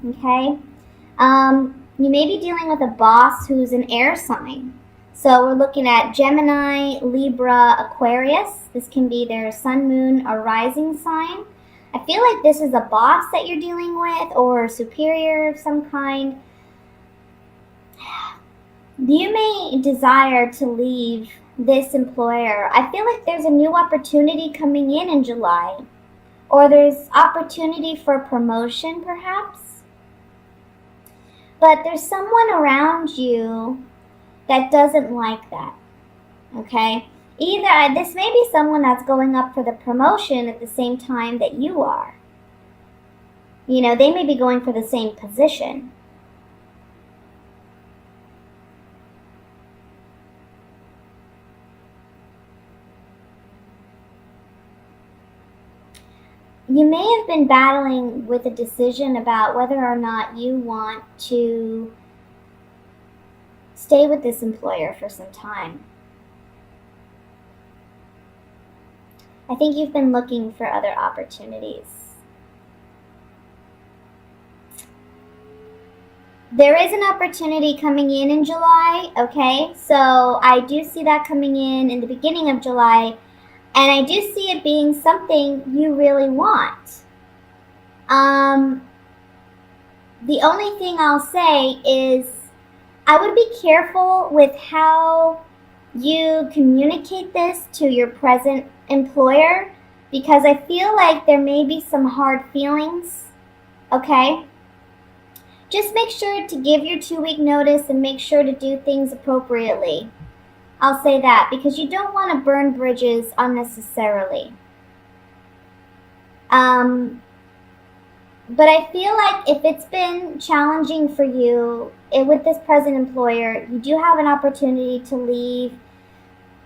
okay? You may be dealing with a boss who's an air sign. So we're looking at Gemini, Libra, Aquarius. This can be their sun, moon, or rising sign. I feel like this is a boss that you're dealing with or a superior of some kind. You may desire to leave this employer. I feel like there's a new opportunity coming in July. Or there's opportunity for promotion, perhaps. But there's someone around you that doesn't like that, okay? Either this may be someone that's going up for the promotion at the same time that you are. You know, they may be going for the same position. You may have been battling with a decision about whether or not you want to stay with this employer for some time. I think you've been looking for other opportunities. There is an opportunity coming in July, okay? So I do see that coming in the beginning of July. And I do see it being something you really want. The only thing I'll say is I would be careful with how you communicate this to your present employer, because I feel like there may be some hard feelings, okay? Just make sure to give your 2-week notice and make sure to do things appropriately. I'll say that, because you don't want to burn bridges unnecessarily. But I feel like if it's been challenging for you with this present employer, you do have an opportunity to leave.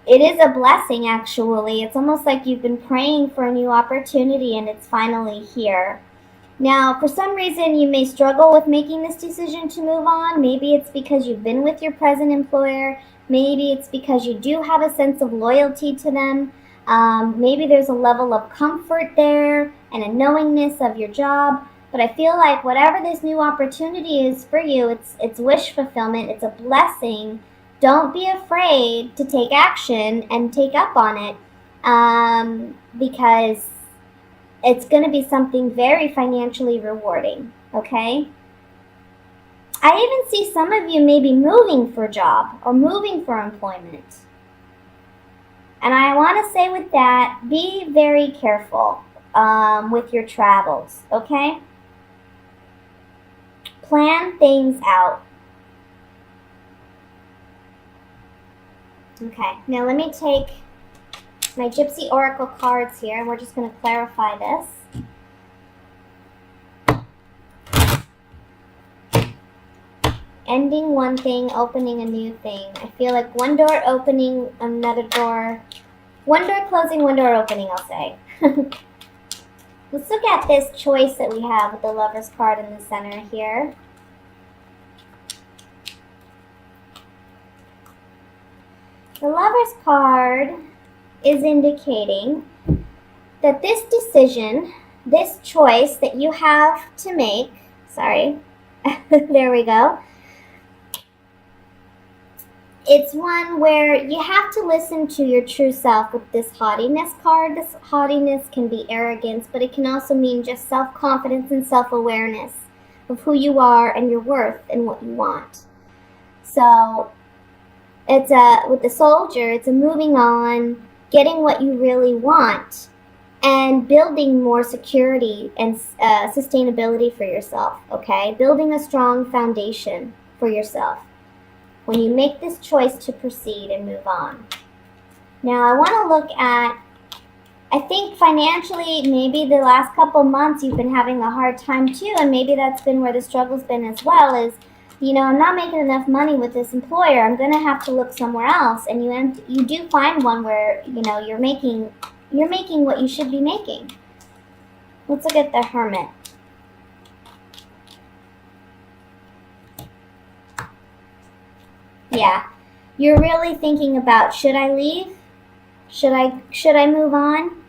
It is a blessing, actually. It's almost like you've been praying for a new opportunity and it's finally here. Now, for some reason, you may struggle with making this decision to move on. Maybe it's because you've been with your present employer. Maybe it's because you do have a sense of loyalty to them. Maybe there's a level of comfort there and a knowingness of your job. But I feel like whatever this new opportunity is for you, it's wish fulfillment. It's a blessing. Don't be afraid to take action and take up on it, because it's going to be something very financially rewarding, okay? I even see some of you maybe moving for a job or moving for employment. And I want to say with that, be very careful with your travels, okay? Plan things out. Okay, now let me take my Gypsy Oracle cards here, and we're just going to clarify this. Ending one thing, opening a new thing. I feel like one door opening, another door. One door closing, one door opening, I'll say. Let's look at this choice that we have with the Lover's card in the center here. The Lover's card is indicating that this decision, this choice that you have to make, sorry, there we go. It's one where you have to listen to your true self with this haughtiness card. This haughtiness can be arrogance, but it can also mean just self-confidence and self-awareness of who you are and your worth and what you want. So it's with the Soldier, it's a moving on, getting what you really want, and building more security and sustainability for yourself, okay? Building a strong foundation for yourself when you make this choice to proceed and move on. Now, I want to look at, I think financially, maybe the last couple months you've been having a hard time too, and maybe that's been where the struggle's been as well, is, you know, I'm not making enough money with this employer, I'm going to have to look somewhere else. And you do find one where, you know, you're making what you should be making. Let's look at the Hermit. Yeah, you're really thinking about, should I leave? Should I move on?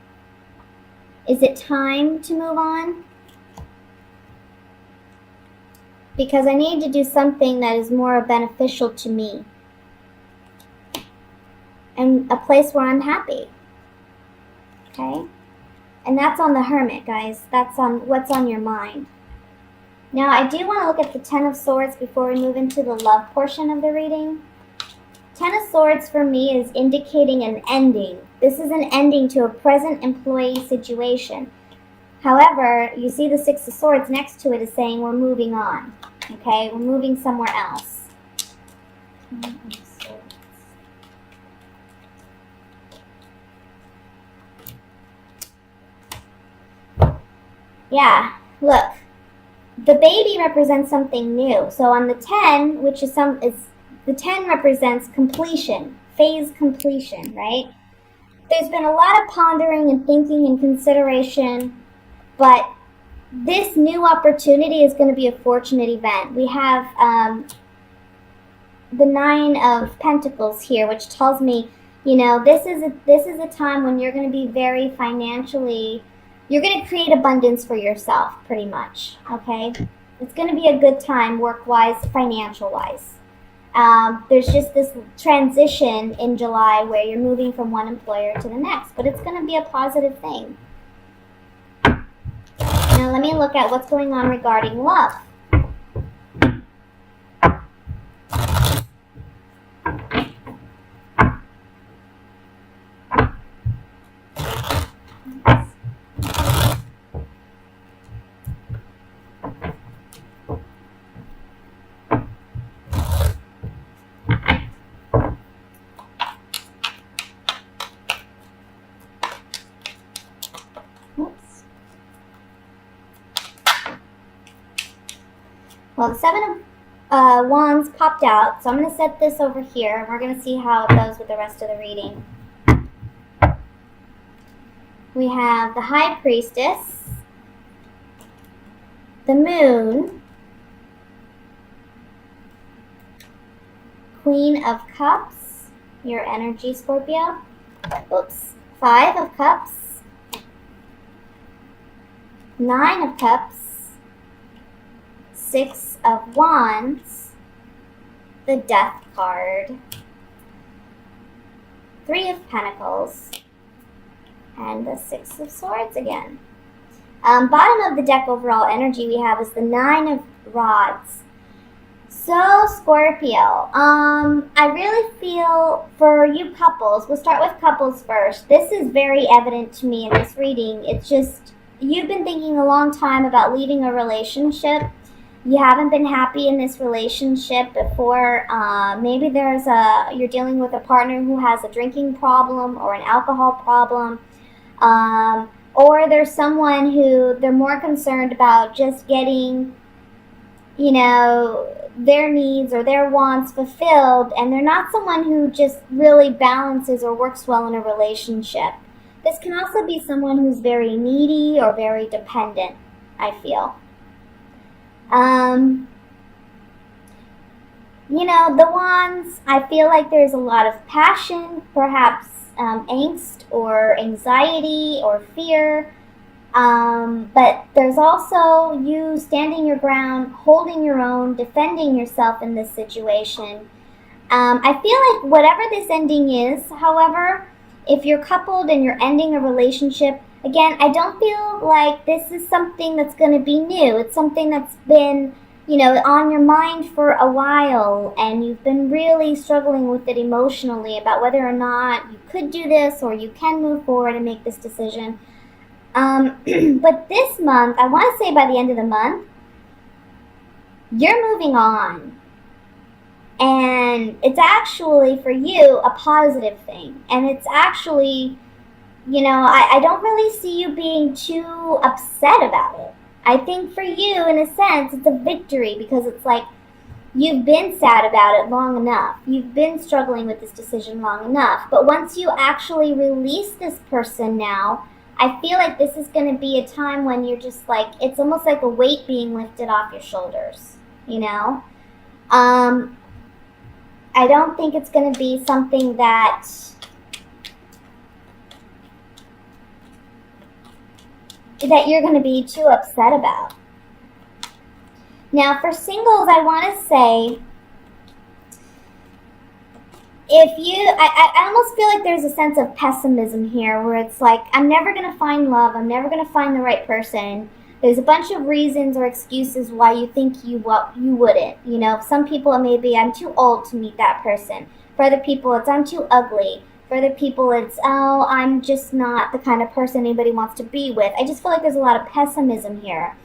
Is it time to move on? because I need to do something that is more beneficial to me and a place where I'm happy. Okay? And that's on the Hermit, guys. That's on what's on your mind. Now, I do want to look at the Ten of Swords before we move into the love portion of the reading. Ten of Swords for me is indicating an ending. This is an ending to a present employee situation. However, you see the Six of Swords next to it is saying we're moving on. Okay, we're moving somewhere else. Yeah, look. The baby represents something new. So on the 10, which is the 10 represents completion, phase completion, right? There's been a lot of pondering and thinking and consideration, but this new opportunity is going to be a fortunate event. We have the Nine of Pentacles here, which tells me, you know, this is a time when you're going to be very financially, you're going to create abundance for yourself, pretty much, okay? It's going to be a good time, work-wise, financial-wise. There's just this transition in July where you're moving from one employer to the next, but it's going to be a positive thing. Now let me look at what's going on regarding love. Well, the Seven of Wands popped out, so I'm going to set this over here, and we're going to see how it goes with the rest of the reading. We have the High Priestess, the Moon, Queen of Cups, your energy, Scorpio. Oops. Five of Cups, Nine of Cups, Six of Wands, the Death card, Three of Pentacles, and the Six of Swords again. Bottom of the deck overall energy we have is the Nine of Rods. So, Scorpio, I really feel for you couples, we'll start with couples first. This is very evident to me in this reading. It's just, you've been thinking a long time about leaving a relationship. You haven't been happy in this relationship before. Maybe you're dealing with a partner who has a drinking problem or an alcohol problem. Or there's someone who they're more concerned about just getting, you know, their needs or their wants fulfilled, and they're not someone who just really balances or works well in a relationship. This can also be someone who's very needy or very dependent, I feel. You know, the Wands, I feel like there's a lot of passion, perhaps angst or anxiety or fear. But there's also you standing your ground, holding your own, defending yourself in this situation. I feel like whatever this ending is, however, if you're coupled and you're ending a relationship, again, I don't feel like this is something that's going to be new. It's something that's been, you know, on your mind for a while, and you've been really struggling with it emotionally about whether or not you could do this or you can move forward and make this decision. But this month, I want to say by the end of the month, you're moving on. And it's actually, for you, a positive thing. And it's actually, you know, I don't really see you being too upset about it. I think for you, in a sense, it's a victory, because it's like you've been sad about it long enough. You've been struggling with this decision long enough. But once you actually release this person now, I feel like this is going to be a time when you're just like, it's almost like a weight being lifted off your shoulders, you know? I don't think it's going to be something that you're going to be too upset about. Now, for singles, I want to say, I almost feel like there's a sense of pessimism here where it's like, I'm never going to find love. I'm never going to find the right person. There's a bunch of reasons or excuses why you think you wouldn't. You know, some people it may be, I'm too old to meet that person. For other people, it's, I'm too ugly. For other people, it's, oh, I'm just not the kind of person anybody wants to be with. I just feel like there's a lot of pessimism here.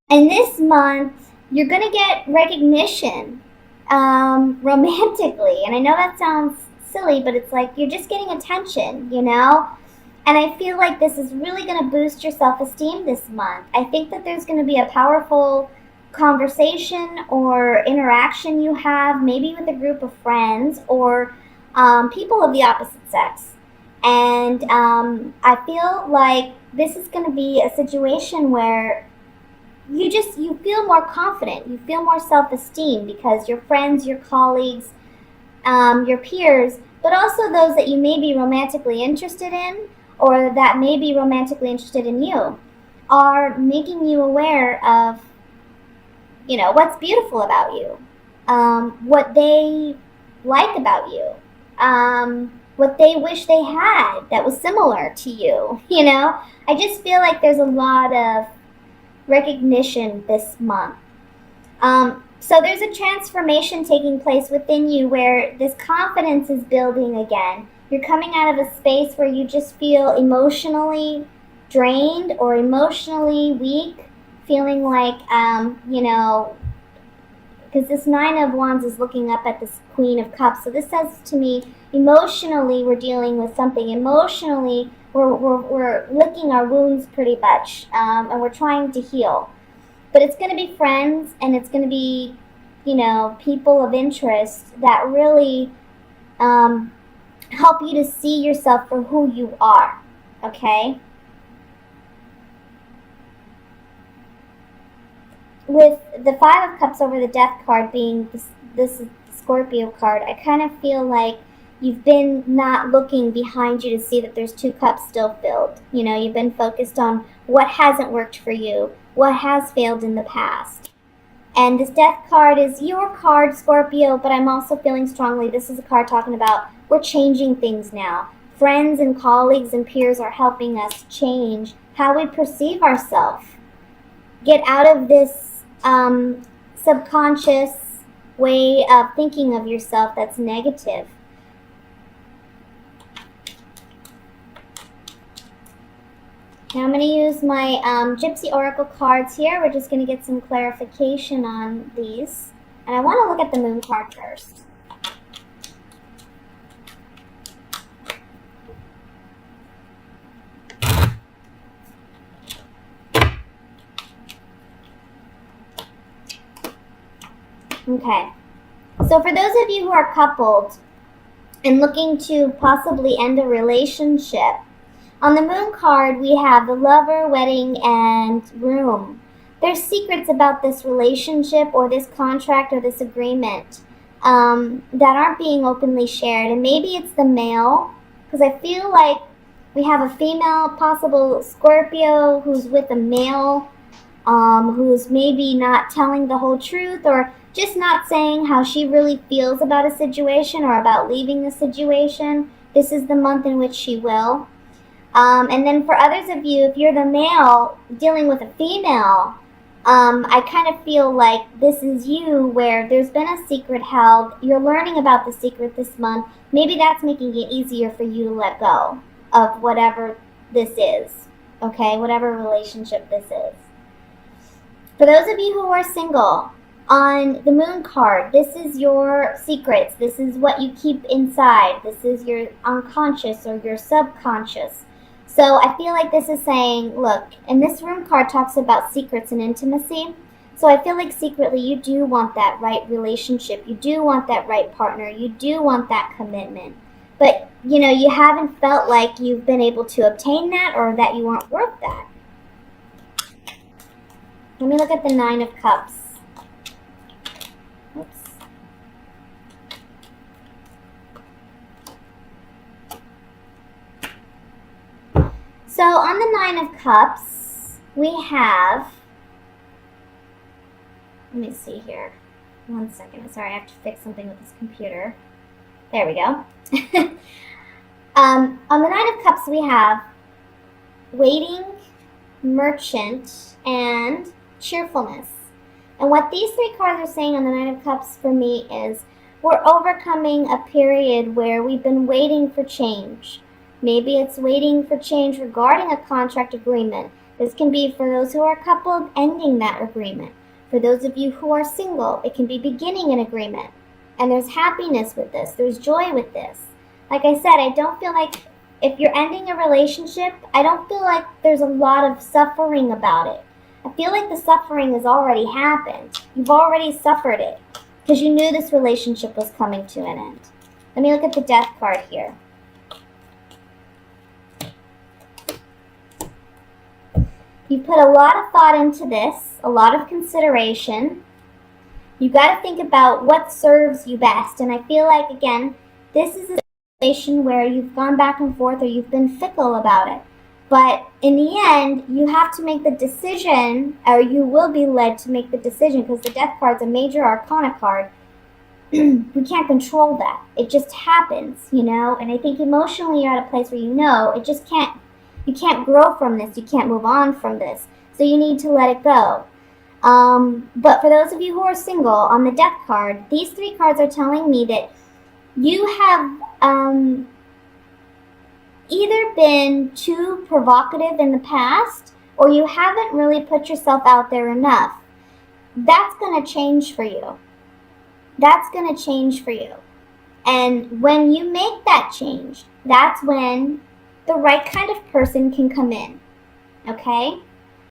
And this month, you're going to get recognition romantically. And I know that sounds silly, but it's like you're just getting attention, you know? And I feel like this is really going to boost your self-esteem this month. I think that there's going to be a powerful conversation or interaction you have, maybe with a group of friends or people of the opposite sex. And I feel like this is going to be a situation where you feel more confident, you feel more self-esteem because your friends, your colleagues, your peers, but also those that you may be romantically interested in or that may be romantically interested in you are making you aware of, you know, what's beautiful about you, what they like about you, what they wish they had that was similar to you. You know, I just feel like there's a lot of recognition this month. So there's a transformation taking place within you where this confidence is building again. You're coming out of a space where you just feel emotionally drained or emotionally weak, feeling like, you know, because this Nine of Wands is looking up at this Queen of Cups. So this says to me, emotionally, we're dealing with something. Emotionally, we're licking our wounds pretty much, and we're trying to heal. But it's going to be friends, and it's going to be, you know, people of interest that really help you to see yourself for who you are, okay? With the Five of Cups over the Death card being this Scorpio card, I kind of feel like you've been not looking behind you to see that there's two cups still filled. You know, you've been focused on what hasn't worked for you, what has failed in the past. And this Death card is your card, Scorpio, but I'm also feeling strongly this is a card talking about we're changing things now. Friends and colleagues and peers are helping us change how we perceive ourselves. Get out of this subconscious way of thinking of yourself that's negative. Now I'm going to use my Gypsy Oracle cards here. We're just going to get some clarification on these. And I want to look at the Moon card first. Okay. So for those of you who are coupled and looking to possibly end a relationship, on the Moon card, we have the Lover, Wedding, and Groom. There's secrets about this relationship or this contract or this agreement that aren't being openly shared. And maybe it's the male, because I feel like we have a female, possible Scorpio, who's with a male, who's maybe not telling the whole truth or just not saying how she really feels about a situation or about leaving the situation. This is the month in which she will. And then for others of you, if you're the male dealing with a female, I kind of feel like this is you where there's been a secret held. You're learning about the secret this month. Maybe that's making it easier for you to let go of whatever this is, okay? Whatever relationship this is. For those of you who are single, on the Moon card, this is your secrets. This is what you keep inside. This is your unconscious or your subconscious. So I feel like this is saying, look, and this Room card talks about secrets and intimacy. So I feel like secretly you do want that right relationship. You do want that right partner. You do want that commitment. But, you know, you haven't felt like you've been able to obtain that or that you aren't worth that. Let me look at the Nine of Cups. Oops. So on the Nine of Cups, we have Let me see here. 1 second. Sorry, I have to fix something with this computer. There we go. On the Nine of Cups, we have waiting, merchant, and cheerfulness. And what these three cards are saying on the Nine of Cups for me is we're overcoming a period where we've been waiting for change. Maybe it's waiting for change regarding a contract agreement. This can be for those who are coupled, ending that agreement. For those of you who are single, it can be beginning an agreement. And there's happiness with this. There's joy with this. Like I said, I don't feel like if you're ending a relationship, I don't feel like there's a lot of suffering about it. I feel like the suffering has already happened. You've already suffered it because you knew this relationship was coming to an end. Let me look at the Death card here. You put a lot of thought into this, a lot of consideration. You got to think about what serves you best. And I feel like, again, this is a situation where you've gone back and forth or you've been fickle about it. But in the end, you have to make the decision, or you will be led to make the decision, because the Death card's a major arcana card. We can't control that. It just happens, you know? And I think emotionally you're at a place where you know it just can't, you can't grow from this. You can't move on from this. So you need to let it go. But for those of you who are single, on the Death card, these three cards are telling me that you have either been too provocative in the past, or you haven't really put yourself out there enough. That's going to change for you. That's going to change for you. And when you make that change, that's when the right kind of person can come in. Okay?